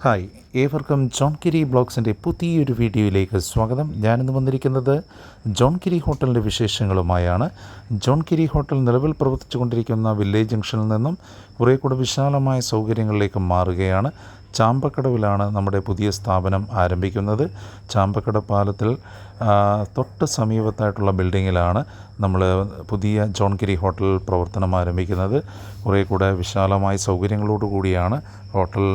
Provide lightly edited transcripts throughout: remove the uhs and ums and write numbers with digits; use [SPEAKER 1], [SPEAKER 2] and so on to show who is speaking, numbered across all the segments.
[SPEAKER 1] Hi, ഏവർക്കും John കിരി ബ്ലോഗ്സിൻ്റെ പുതിയൊരു വീഡിയോയിലേക്ക് സ്വാഗതം. ഞാനിന്ന് വന്നിരിക്കുന്നത് ജോൺ കിരി ഹോട്ടലിൻ്റെ വിശേഷങ്ങളുമായാണ്. ജോൺ കിരി ഹോട്ടൽ നിലവിൽ പ്രവർത്തിച്ചു കൊണ്ടിരിക്കുന്ന വില്ലേജ് ജംഗ്ഷനിൽ നിന്നും കുറേ കൂടെ വിശാലമായ സൗകര്യങ്ങളിലേക്ക് മാറുകയാണ്. ചാമ്പക്കടവിലാണ് നമ്മുടെ പുതിയ സ്ഥാപനം ആരംഭിക്കുന്നത്. ചാമ്പക്കട പാലത്തിൽ തൊട്ട് സമീപത്തായിട്ടുള്ള ബിൽഡിങ്ങിലാണ് നമ്മൾ പുതിയ ജോൺ കിരി ഹോട്ടൽ പ്രവർത്തനം ആരംഭിക്കുന്നത്. കുറേ കൂടെ വിശാലമായ സൗകര്യങ്ങളോടു കൂടിയാണ് ഹോട്ടൽ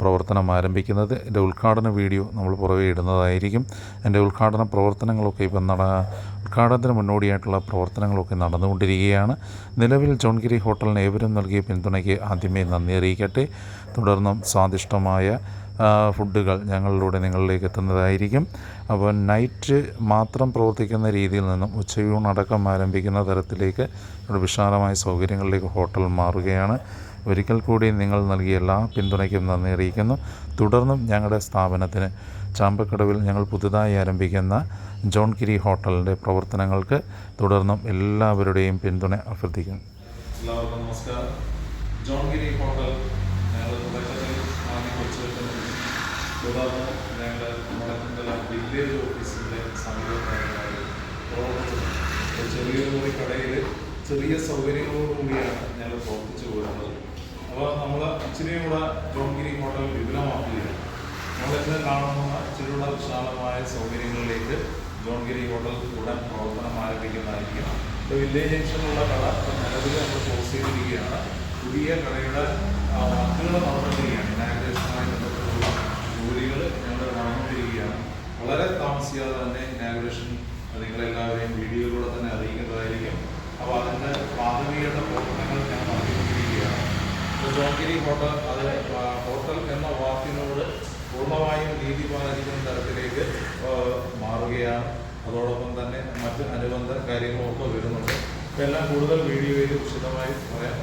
[SPEAKER 1] പ്രവർത്തനം ആരംഭിക്കുന്നത്. എൻ്റെ ഉദ്ഘാടന വീഡിയോ നമ്മൾ പുറകെ ഇടുന്നതായിരിക്കും. എൻ്റെ ഉദ്ഘാടന പ്രവർത്തനങ്ങളൊക്കെ ഇപ്പം ഉദ്ഘാടനത്തിന് മുന്നോടിയായിട്ടുള്ള പ്രവർത്തനങ്ങളൊക്കെ നടന്നുകൊണ്ടിരിക്കുകയാണ്. നിലവിൽ ജോൺ കിരി ഹോട്ടലിന് ഏവരും നൽകിയ പിന്തുണയ്ക്ക് ആദ്യമേ നന്ദി അറിയിക്കട്ടെ. തുടർന്നും സ്വാദിഷ്ടമായ ഫുഡുകൾ ഞങ്ങളിലൂടെ നിങ്ങളിലേക്ക് എത്തുന്നതായിരിക്കും. അപ്പോൾ നൈറ്റ് മാത്രം പ്രവർത്തിക്കുന്ന രീതിയിൽ നിന്നും ഉച്ചയൂണടക്കം ആരംഭിക്കുന്ന തരത്തിലേക്ക് ഒരു വിശാലമായ സൗകര്യങ്ങളിലേക്ക് ഹോട്ടൽ മാറുകയാണ്. ഒരിക്കൽ കൂടി നിങ്ങൾ നൽകിയ എല്ലാ പിന്തുണയ്ക്കും നന്ദി അറിയിക്കുന്നു. തുടർന്നും ഞങ്ങളുടെ സ്ഥാപനത്തിന് ചാമ്പക്കടവിൽ ഞങ്ങൾ പുതുതായി ആരംഭിക്കുന്ന ജോൺ കിരി ഹോട്ടലിൻ്റെ പ്രവർത്തനങ്ങൾക്ക് തുടർന്നും എല്ലാവരുടെയും പിന്തുണ അഭ്യർത്ഥിക്കുന്നു.
[SPEAKER 2] എല്ലാവർക്കും നമസ്കാരം. ജോൺ കിരി ഹോട്ടൽ ഞങ്ങൾ തുടക്കത്തിൽ തുടർന്ന് ഞങ്ങൾ മുളക്കുന്തല വില്ലേജ് ഓഫീസിൻ്റെ സമീപത്തായി പ്രവർത്തിച്ചത് ചെറിയൊരു കടയിൽ ചെറിയ സൗകര്യങ്ങളോടുകൂടിയാണ് ഞങ്ങൾ പ്രവർത്തിച്ചു പോരുന്നത്. അപ്പോൾ നമ്മൾ ഇച്ചിരിയും കൂടെ ജോൺ കിരി ഹോട്ടൽ വിപുലമാക്കുകയാണ്. നമ്മളിന്ന് കാണുന്ന ഇച്ചിരിയുടെ വിശാലമായ സൗകര്യങ്ങളിലേക്ക് ജോൺ കിരി ഹോട്ടൽ ഉടൻ പ്രവർത്തനം ആരംഭിക്കുന്നതായിരിക്കും. ഇപ്പോൾ വില്ലേജ് ജംഗ്ഷനിലുള്ള കട നിലവിൽ നമ്മൾ ക്ലോസ് ചെയ്തിരിക്കുകയാണ്. പുതിയ കടയുടെ വർക്കുകൾ നടന്നുകൊണ്ടിരിക്കുകയാണ്. ഇനാഗുറേഷനുമായി ബന്ധപ്പെട്ടുള്ള ജോലികൾ ഞങ്ങൾ നടന്നുകൊണ്ടിരിക്കുകയാണ്. വളരെ താമസിയാതെ തന്നെ ഇനാഗുറേഷൻ നിങ്ങളെല്ലാവരെയും വീഡിയോയിലൂടെ തന്നെ അറിയിക്കുന്നതായിരിക്കും. അപ്പോൾ അതിൻ്റെ പ്രാഥമികത പ്രവർത്തനങ്ങൾ ഞങ്ങൾ നടത്തിക്കൊണ്ടിരിക്കുകയാണ്. ജോൺ കിരി ഹോട്ടൽ അത് ഹോട്ടൽ എന്ന വാക്കിനോട് പൂർണ്ണമായും നീതി പാലിക്കുന്ന തരത്തിലേക്ക് മാറുകയാണ്. അതോടൊപ്പം തന്നെ മറ്റ് അനുബന്ധ കാര്യങ്ങളൊക്കെ വരുന്നുണ്ട്. ഇതെല്ലാം കൂടുതൽ വീഡിയോയിൽ വിശദമായി പറയാം.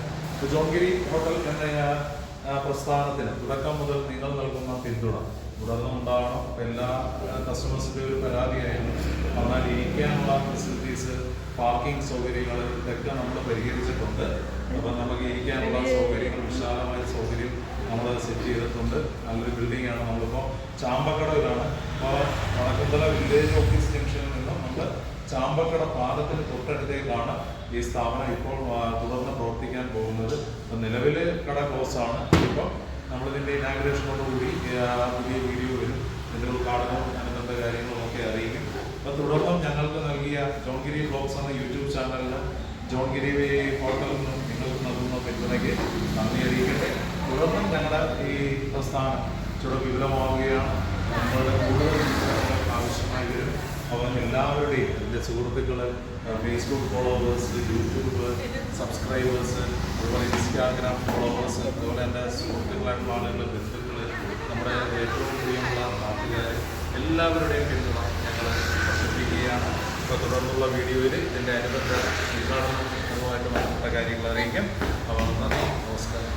[SPEAKER 2] ജോൺ കിരി ഹോട്ടൽ എന്ന പ്രസ്ഥാനത്തിന് തുടക്കം മുതൽ നിങ്ങൾ നൽകുന്ന പിന്തുണ തുടർന്നും ഉണ്ടാകണം. അപ്പോൾ എല്ലാ കസ്റ്റമേഴ്സിൻ്റെ ഒരു പരാതിയായിരുന്നു എന്നാൽ ഇരിക്കാനുള്ള ഫെസിലിറ്റീസ്, പാർക്കിംഗ് സൗകര്യങ്ങൾ ഇതൊക്കെ നമ്മൾ പരിഹരിച്ചിട്ടുണ്ട്. അപ്പം നമുക്ക് ഇരിക്കാനുള്ള സൗകര്യങ്ങൾ, വിശാലമായ സൗകര്യം നമ്മൾ സെറ്റ് ചെയ്തിട്ടുണ്ട്. നല്ലൊരു ബിൽഡിങ്ങാണ്. നമ്മളിപ്പോൾ ചാമ്പക്കടവിലാണ്. അപ്പോൾ വടക്കുന്തല വില്ലേജ് ഓഫീസ് ജംഗ്ഷനിൽ നിന്നും നമ്മൾ ചാമ്പക്കട പാലത്തിന് തൊട്ടടുത്തേക്കാണ് ഈ സ്ഥാപനം ഇപ്പോൾ തുടർന്ന് പ്രവർത്തിക്കാൻ പോകുന്നത്. അപ്പം നിലവിൽ കട ക്ലോസ് ആണ്. ഇപ്പം നമ്മളിതിൻ്റെ ഇനാഗുറേഷനോടുകൂടി പുതിയ വീഡിയോ വരും. ഇതിൻ്റെ ഉദ്ഘാടനവും അനുബന്ധ കാര്യങ്ങളും ഒക്കെ അറിയിക്കും. അപ്പോൾ തുടർന്നും ഞങ്ങൾക്ക് നൽകിയ ജോൺ കിരി ബ്ലോഗ്സ് എന്ന യൂട്യൂബ് ചാനലിലും ജോൺ കിരി ഹോട്ടലിനും നിങ്ങൾക്ക് നൽകുന്ന പിന്തുണയ്ക്ക് നന്ദി അറിയിക്കട്ടെ. തുടർന്നും ഞങ്ങളുടെ ഈ പ്രസ്ഥാനം ചുട വിപുലമാവുകയാണ്. നമ്മളുടെ കൂടുതൽ ആവശ്യമായി വരും. അപ്പം എല്ലാവരുടെയും എൻ്റെ സുഹൃത്തുക്കൾ, ഫേസ്ബുക്ക് ഫോളോവേഴ്സ്, യൂട്യൂബ് സബ്സ്ക്രൈബേഴ്സ്, അതുപോലെ ഇൻസ്റ്റാഗ്രാം ഫോളോവേഴ്സ്, അതുപോലെ എൻ്റെ സുഹൃത്തുക്കളായിട്ടുള്ള ആളുകൾ, ബന്ധുക്കൾ, നമ്മുടെ ഏറ്റവും പ്രിയമുള്ള നാട്ടുകാർ, എല്ലാവരുടെയും പിന്തുണ ഞങ്ങൾ പ്രകടിപ്പിക്കുകയാണ്. അപ്പോൾ തുടർന്നുള്ള വീഡിയോയിൽ ഇതിൻ്റെ അനുബന്ധ ഉദ്ഘാടനവുമായിട്ട് ബന്ധപ്പെട്ട കാര്യങ്ങൾ അറിയിക്കാം. അപ്പോൾ നന്ദി, നമസ്കാരം.